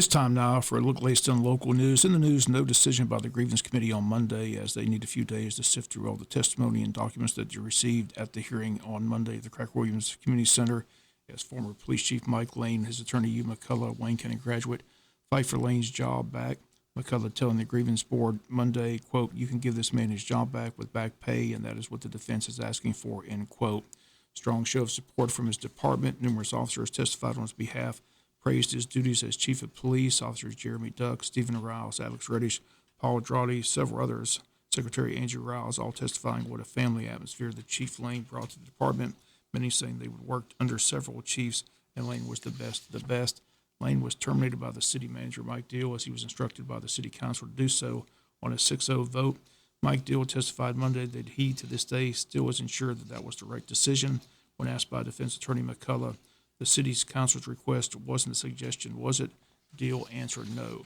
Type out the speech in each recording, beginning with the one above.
It's time now for a look latest on local news. In the news, no decision by the Grievance Committee on Monday as they need a few days to sift through all the testimony and documents that they received at the hearing on Monday at the Cracker-Williams Community Center as former Police Chief Mike Lane, his attorney Hugh McCullough, Wayne County graduate, fight for Lane's job back. McCullough telling the Grievance Board Monday, quote, "You can give this man his job back with back pay, and that is what the defense is asking for," end quote. Strong show of support from his department. Numerous officers testified on his behalf, praised his duties as chief of police. Officers Jeremy Duck, Stephen Riles, Alex Reddish, Paul Drawdy, several others, Secretary Andrew Riles, all testifying what a family atmosphere the Chief Lane brought to the department. Many saying they would work under several chiefs, and Lane was the best of the best. Lane was terminated by the city manager, Mike Deal, as he was instructed by the city council to do so on a 6-0 vote. Mike Deal testified Monday that he, to this day, still isn't sure that that was the right decision. When asked by defense attorney McCullough, the city's council's request wasn't a suggestion, was it? Deal answered no.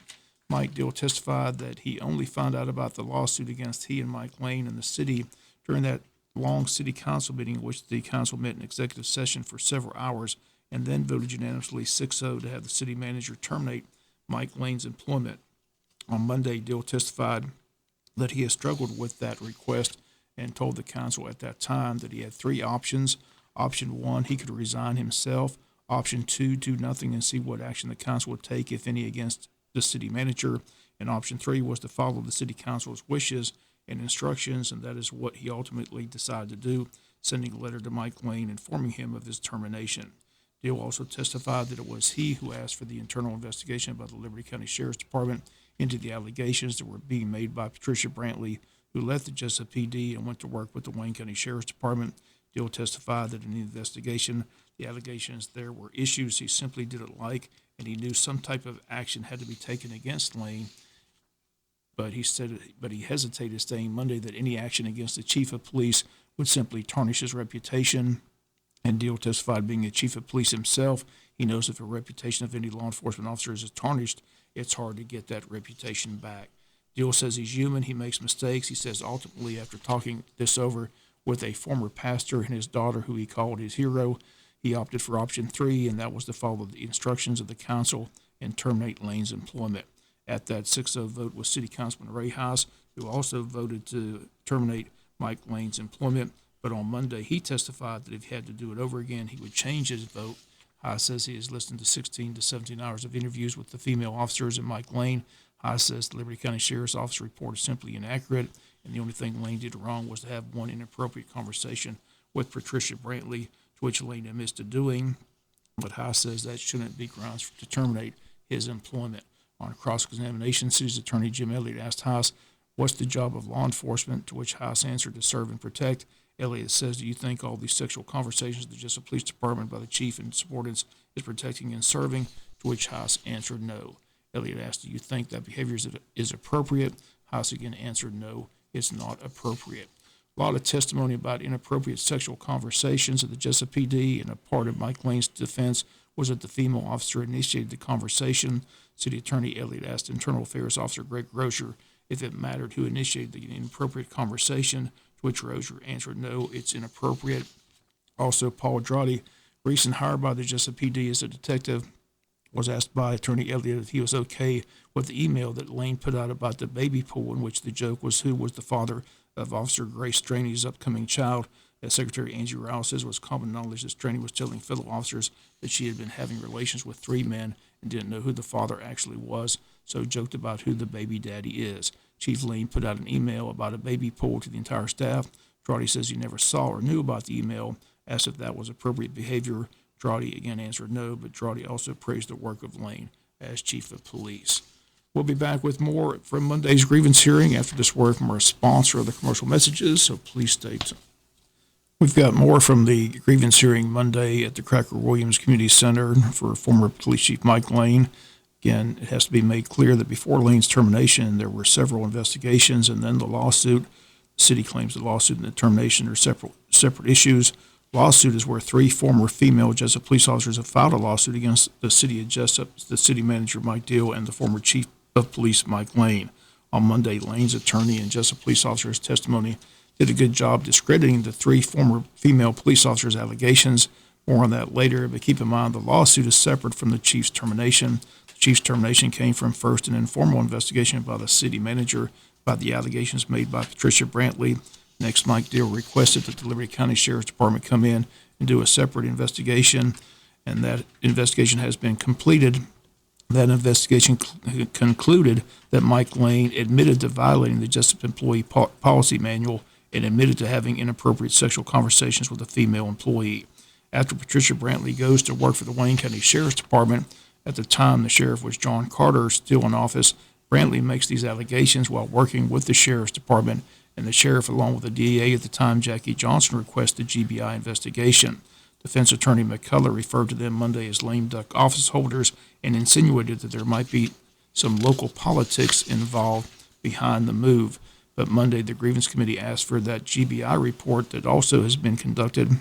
Mike Deal testified that he only found out about the lawsuit against he and Mike Lane and the city during that long city council meeting in which the council met in executive session for several hours and then voted unanimously 6-0 to have the city manager terminate Mike Lane's employment. On Monday, Deal testified that he has struggled with that request and told the council at that time that he had three options. Option one, he could resign himself. Option two, do nothing and see what action the council would take, if any, against the city manager. And option three was to follow the city council's wishes and instructions, and that is what he ultimately decided to do, sending a letter to Mike Lane informing him of his termination. Deal also testified that it was he who asked for the internal investigation by the Liberty County Sheriff's Department into the allegations that were being made by Patricia Brantley, who left the Jesup PD and went to work with the Wayne County Sheriff's Department. Deal testified that in the investigation, the allegations there were issues he simply didn't like, and he knew some type of action had to be taken against Lane. But he hesitated, saying Monday that any action against the chief of police would simply tarnish his reputation. And Deal testified, being a chief of police himself, he knows if a reputation of any law enforcement officer is tarnished, it's hard to get that reputation back. Deal says he's human, he makes mistakes. He says ultimately, after talking this over with a former pastor and his daughter, who he called his hero, he opted for option three, and that was to follow the instructions of the council and terminate Lane's employment. At that 6-0 vote was City Councilman Ray Haas, who also voted to terminate Mike Lane's employment. But on Monday, he testified that if he had to do it over again, he would change his vote. Haas says he has listened to 16 to 17 hours of interviews with the female officers and Mike Lane. Haas says the Liberty County Sheriff's Office report is simply inaccurate, and the only thing Lane did wrong was to have one inappropriate conversation with Patricia Brantley, to which Lane admitted doing. But Haas says that shouldn't be grounds to terminate his employment. On cross-examination, City's Attorney Jim Elliott asked Haas, "What's the job of law enforcement?" To which Haas answered, "To serve and protect." Elliott says, "Do you think all these sexual conversations at the Jesup Police Department by the chief and subordinates is protecting and serving?" To which Haas answered no. Elliott asked, "Do you think that behavior is appropriate?" Haas again answered no, it's not appropriate. A lot of testimony about inappropriate sexual conversations at the Jesup PD, and a part of Mike Lane's defense was that the female officer initiated the conversation. City Attorney Elliott asked Internal Affairs Officer Greg Rozier if it mattered who initiated the inappropriate conversation, to which Rozier answered no, it's inappropriate. Also, Paul Drawdy, recent hire by the Jesup PD as a detective, was asked by Attorney Elliott if he was okay with the email that Lane put out about the baby pool, in which the joke was who was the father of Officer Grace Straney's upcoming child. As Secretary Andrew Riles says, it was common knowledge that Straney was telling fellow officers that she had been having relations with three men and didn't know who the father actually was, so joked about who the baby daddy is. Chief Lane put out an email about a baby pool to the entire staff. Drawdy says he never saw or knew about the email. Asked if that was appropriate behavior, Drawdy again answered no, but Drawdy also praised the work of Lane as chief of police. We'll be back with more from Monday's grievance hearing after this word from our sponsor of the commercial messages, so please stay tuned. We've got more from the grievance hearing Monday at the Cracker-Williams Community Center for former Police Chief Mike Lane. Again, it has to be made clear that before Lane's termination, there were several investigations, and then the lawsuit. The city claims the lawsuit and the termination are separate issues. Lawsuit is where three former female Jesup police officers have filed a lawsuit against the city of Jesup, the city manager Mike Deal, and the former chief of police Mike Lane. On Monday, Lane's attorney and Jesup police officers' testimony did a good job discrediting the three former female police officers' allegations. More on that later, but keep in mind the lawsuit is separate from the chief's termination. Chief's termination came from first an informal investigation by the city manager by the allegations made by Patricia Brantley. Next, Mike Deal requested that the Liberty County Sheriff's Department come in and do a separate investigation, and that investigation has been completed. That investigation concluded that Mike Lane admitted to violating the Jesup Employee Policy Manual and admitted to having inappropriate sexual conversations with a female employee. After Patricia Brantley goes to work for the Wayne County Sheriff's Department, at the time the sheriff was John Carter, still in office, Brantley makes these allegations while working with the Sheriff's Department, and the sheriff, along with the DA at the time, Jackie Johnson, requested GBI investigation. Defense attorney McCullough referred to them Monday as lame duck office holders and insinuated that there might be some local politics involved behind the move. But Monday, the grievance committee asked for that GBI report that also has been conducted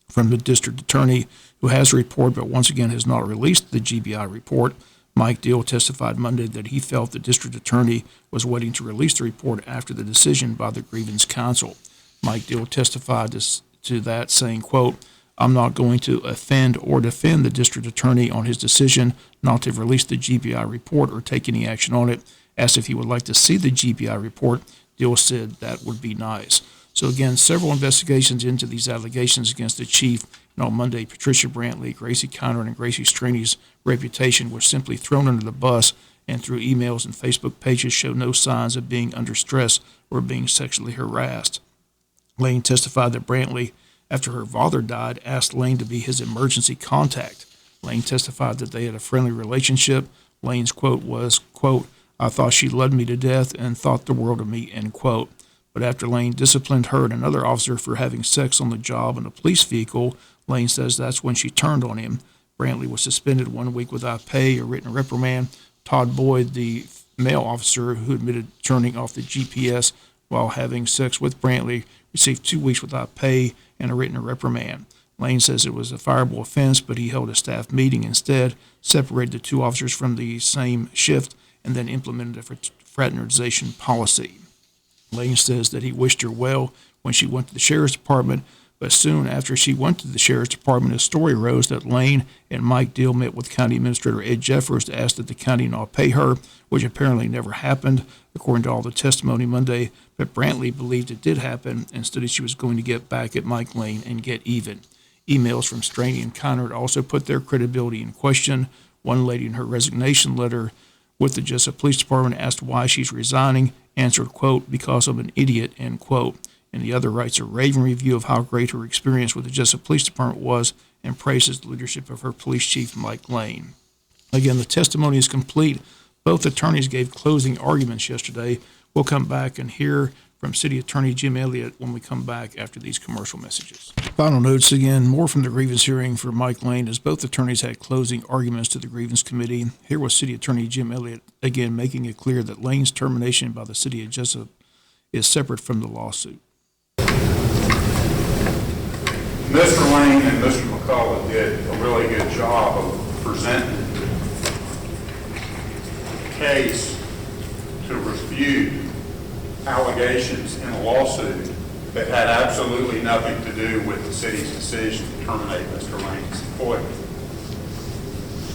from the district attorney, who has a report but once again has not released the GBI report. Mike Deal testified Monday that he felt the district attorney was waiting to release the report after the decision by the grievance council. Mike Deal testified to that, saying, quote, "I'm not going to offend or defend the district attorney on his decision not to release the GBI report or take any action on it. Asked if he would like to see the GBI report, Deal said that would be nice." So again, several investigations into these allegations against the chief. And on Monday, Patricia Brantley, Gracie Conrad, and Gracie Straney's reputation was simply thrown under the bus, and through emails and Facebook pages show no signs of being under stress or being sexually harassed. Lane testified that Brantley, after her father died, asked Lane to be his emergency contact. Lane testified that they had a friendly relationship. Lane's quote was, quote, "I thought she loved me to death and thought the world of me," end quote. But after Lane disciplined her and another officer for having sex on the job in a police vehicle, Lane says that's when she turned on him. Brantley was suspended 1 week without pay, a written reprimand. Todd Boyd, the male officer who admitted turning off the GPS while having sex with Brantley, received 2 weeks without pay and a written reprimand. Lane says it was a fireable offense, but he held a staff meeting instead, separated the two officers from the same shift, and then implemented a fraternization policy. Lane says that he wished her well when she went to the Sheriff's Department, but soon after she went to the Sheriff's Department, a story arose that Lane and Mike Deal met with County Administrator Ed Jeffers to ask that the county not pay her, which apparently never happened, according to all the testimony Monday. But Brantley believed it did happen and stated she was going to get back at Mike Lane and get even. Emails from Straney and Conrad also put their credibility in question. One lady in her resignation letter with the Jesup Police Department asked why she's resigning, answered, quote, "because I'm an idiot," end quote. And the other writes a raving review of how great her experience with the Jesup Police Department was and praises the leadership of her police chief, Mike Lane. Again, the testimony is complete. Both attorneys gave closing arguments yesterday. We'll come back and hear from City Attorney Jim Elliott when we come back after these commercial messages. Final notes again, more from the grievance hearing for Mike Lane as both attorneys had closing arguments to the grievance committee. Here was City Attorney Jim Elliott again making it clear that Lane's termination by the City of Jesup is separate from the lawsuit. Mr. Lane and Mr. McCullough did a really good job of presenting the case to refute allegations in a lawsuit that had absolutely nothing to do with the city's decision to terminate Mr. Lane's employment.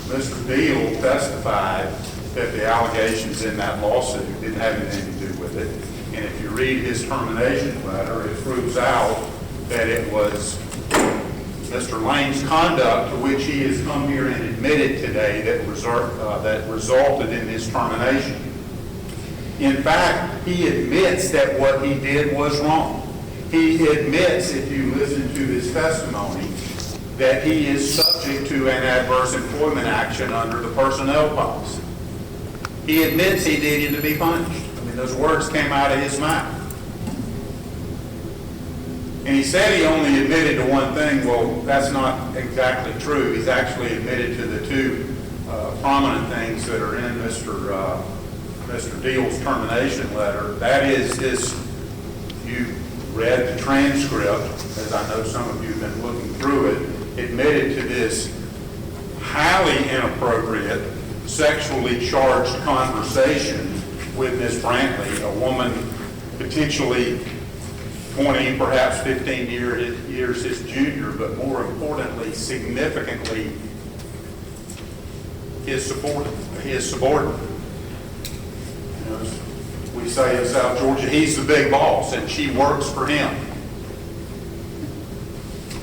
Mr. Deal testified that the allegations in that lawsuit didn't have anything to do with it. And if you read his termination letter, it proves out that it was Mr. Lane's conduct, to which he has come here and admitted today, that resulted in his termination. In fact, he admits that what he did was wrong. He admits, if you listen to his testimony, that he is subject to an adverse employment action under the personnel policy. He admits he needed to be punished. I mean, those words came out of his mouth. And he said he only admitted to one thing. Well, that's not exactly true. He's actually admitted to the two prominent things that are in Mr. Deal's termination letter. That is this, you read the transcript, as I know some of you have been looking through it, admitted to this highly inappropriate, sexually charged conversation with Ms. Brantley, a woman potentially 20, perhaps 15 years his junior, but more importantly, significantly his subordinate. his subordinate. You know, we say in South Georgia, he's the big boss, and she works for him.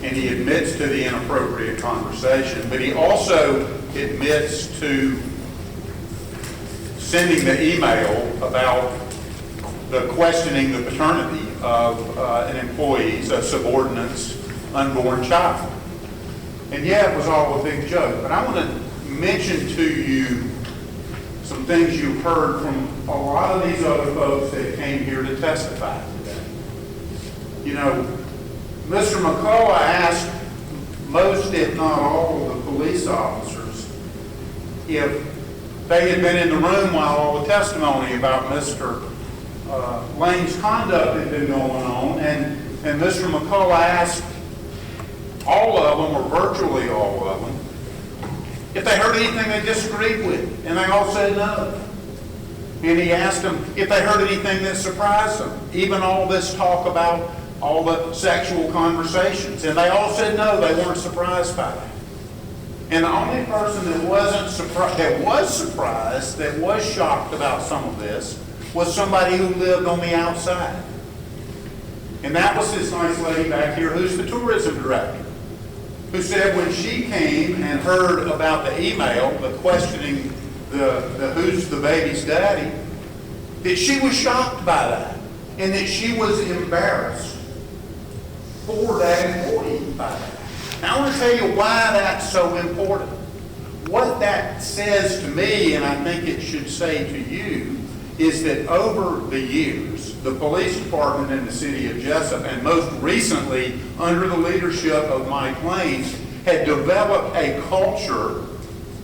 And he admits to the inappropriate conversation, but he also admits to sending the email about the questioning the paternity of an employee's, a subordinate's unborn child. And yeah, it was all a big joke, but I want to mention to you some things you've heard from a lot of these other folks that came here to testify today. You know, Mr. McCullough asked most, if not all, of the police officers if they had been in the room while all the testimony about Mr. Lane's conduct had been going on, and Mr. McCullough asked all of them, or virtually all of them, if they heard anything they disagreed with, and they all said no. And he asked them if they heard anything that surprised them, even all this talk about all the sexual conversations, and they all said no, they weren't surprised by that. And the only person that wasn't surprised, that was shocked about some of this, was somebody who lived on the outside. And that was this nice lady back here who's the tourism director, who said when she came and heard about the email, the questioning the who's the baby's daddy, that she was shocked by that, and that she was embarrassed for that employee by that. Now I want to tell you why that's so important. What that says to me, and I think it should say to you, is that over the years, the police department in the city of Jesup, and most recently under the leadership of Mike Lane, had developed a culture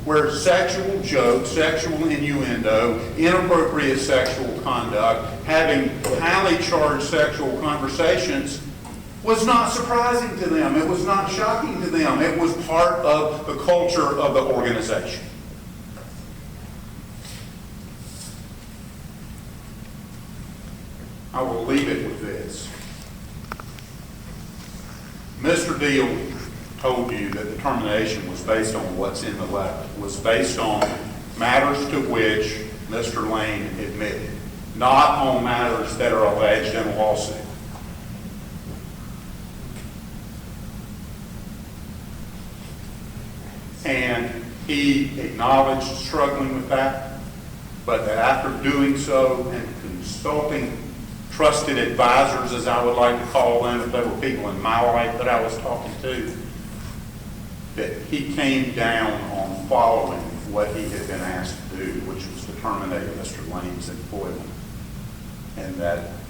where sexual jokes, sexual innuendo, inappropriate sexual conduct, having highly charged sexual conversations was not surprising to them. It was not shocking to them. It was part of the culture of the organization. I will leave it with this. Mr. Deal told you that the termination was based on what's in the letter, was based on matters to which Mr. Lane admitted, not on matters that are alleged in a lawsuit. And he acknowledged struggling with that, but that after doing so and consulting trusted advisors, as I would like to call them, if they were people in my life that I was talking to, that he came down on following what he had been asked to do, which was to terminate Mr. Lane's employment. And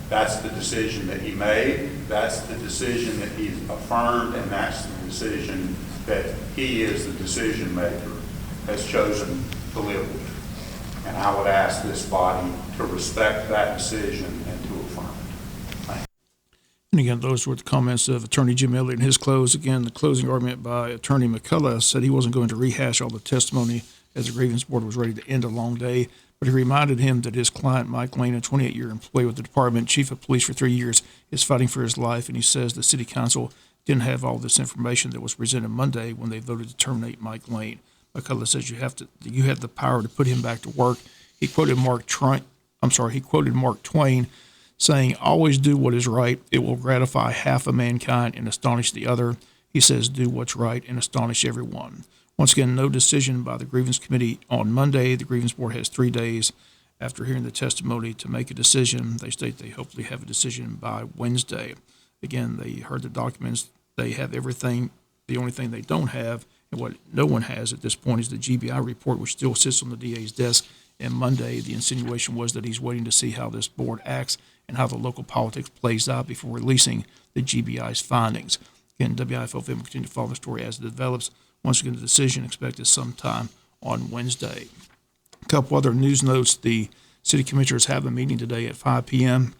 that's the decision that he made, that's the decision that he's affirmed, and that's the decision that he, as the decision maker, has chosen to live with. And I would ask this body to respect that decision and to affirm it. Thank you. And again, those were the comments of Attorney Jim Elliott in his close. Again, the closing argument by Attorney McCullough said he wasn't going to rehash all the testimony as the grievance board was ready to end a long day, but he reminded him that his client, Mike Lane, a 28-year employee with the department, chief of police for 3 years, is fighting for his life, and he says the city council didn't have all this information that was presented Monday when they voted to terminate Mike Lane. McCullough says you have the power to put him back to work. He quoted Mark Twain saying, "Always do what is right. It will gratify half of mankind and astonish the other." He says, "Do what's right and astonish everyone." Once again, no decision by the grievance committee on Monday. The grievance board has 3 days after hearing the testimony to make a decision. They state they hopefully have a decision by Wednesday. Again, they heard the documents. They have everything. The only thing they don't have, and what no one has at this point, is the GBI report, which still sits on the DA's desk. And Monday, the insinuation was that he's waiting to see how this board acts and how the local politics plays out before releasing the GBI's findings. Again, WIFO will continue to follow the story as it develops. Once again, the decision expected sometime on Wednesday. A couple other news notes. The city commissioners have a meeting today at 5 p.m.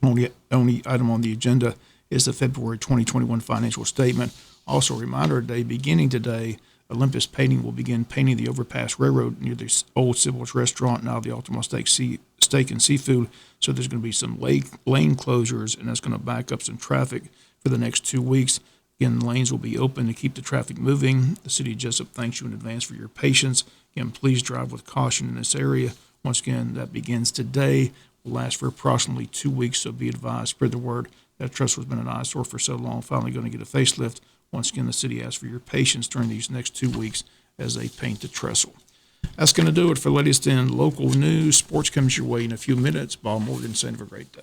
Only item on the agenda is the February 2021 financial statement. Also, a reminder today, beginning today, Olympus Painting will begin painting the overpass railroad near the old Sybil's restaurant, now the Ultimate Steak and Seafood. So there's going to be some lane closures, and that's going to back up some traffic for the next 2 weeks. Again, the lanes will be open to keep the traffic moving. The city of Jesup thanks you in advance for your patience. Again, please drive with caution in this area. Once again, that begins today, will last for approximately 2 weeks, so be advised, spread the word. That trestle has been an eyesore for so long, finally going to get a facelift. Once again, the city asks for your patience during these next 2 weeks as they paint the trestle. That's going to do it for latest in local news. Sports comes your way in a few minutes. Bob Morgan saying have a great day.